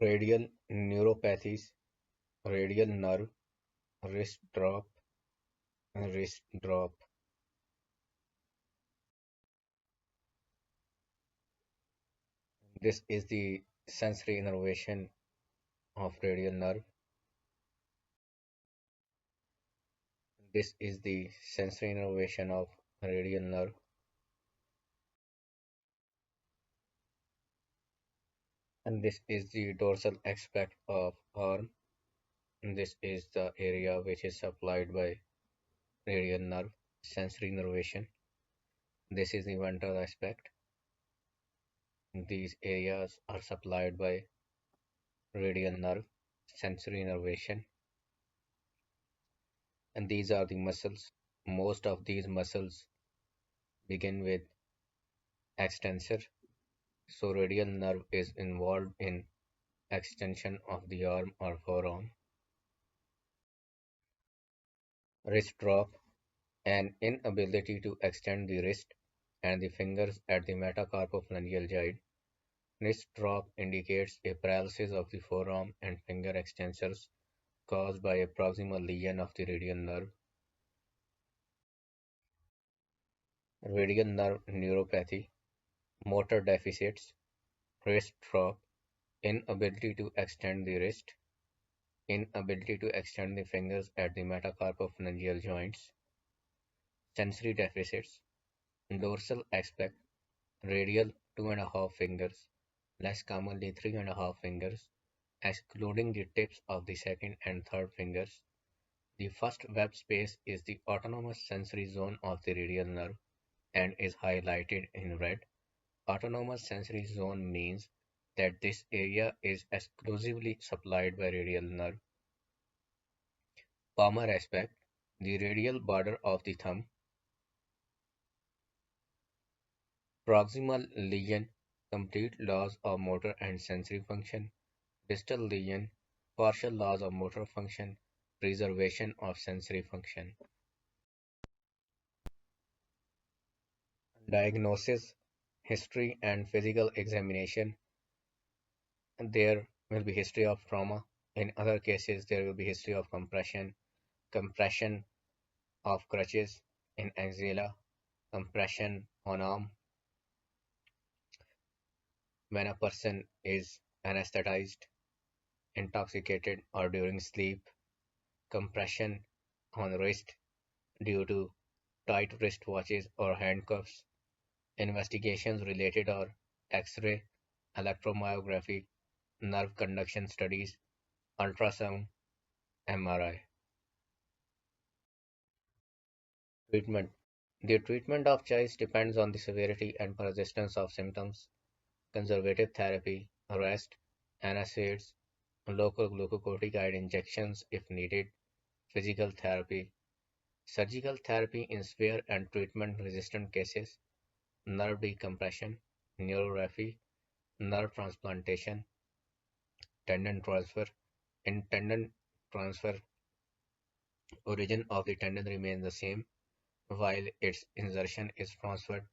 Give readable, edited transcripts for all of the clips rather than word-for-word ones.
Radial neuropathies, radial nerve, wrist drop, wrist drop. This is the sensory innervation of radial nerve. This is the sensory innervation of radial nerve. And this is the dorsal aspect of arm. And this is the area which is supplied by radial nerve, sensory innervation. This is the ventral aspect. These areas are supplied by radial nerve, sensory innervation. And these are the muscles. Most of these muscles begin with extensor. So radial nerve is involved in extension of the arm or forearm. Wrist drop, an inability to extend the wrist and the fingers at the metacarpophalangeal joint. Wrist drop indicates a paralysis of the forearm and finger extensors caused by a proximal lesion of the radial nerve. Radial nerve neuropathy, motor deficits, wrist drop, inability to extend the wrist, inability to extend the fingers at the metacarpophalangeal joints, sensory deficits, dorsal aspect, radial 2.5 fingers, less commonly 3.5 fingers, excluding the tips of the second and third fingers. The first web space is the autonomous sensory zone of the radial nerve and is highlighted in red. Autonomous sensory zone means that this area is exclusively supplied by radial nerve. Palmar aspect, the radial border of the thumb. Proximal lesion, complete loss of motor and sensory function. Distal lesion, partial loss of motor function, preservation of sensory function. Diagnosis, history and physical examination. There will be history of trauma. In other cases, there will be history of compression of crutches in axilla, compression on arm when a person is anesthetized, intoxicated, or during sleep, compression on wrist due to tight wristwatches or handcuffs, investigations related or X-ray, electromyography, nerve conduction studies, ultrasound, MRI. Treatment. The treatment of choice depends on the severity and persistence of symptoms. Conservative therapy, rest, NSAIDs, local glucocorticoid injections if needed, physical therapy, surgical therapy in severe and treatment-resistant cases, nerve decompression, neurography, nerve transplantation, tendon transfer. In tendon transfer, origin of the tendon remains the same while its insertion is transferred,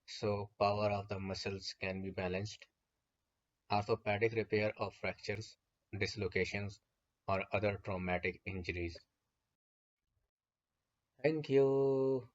so power of the muscles can be balanced. Orthopedic repair of fractures, dislocations, or other traumatic injuries. Thank you.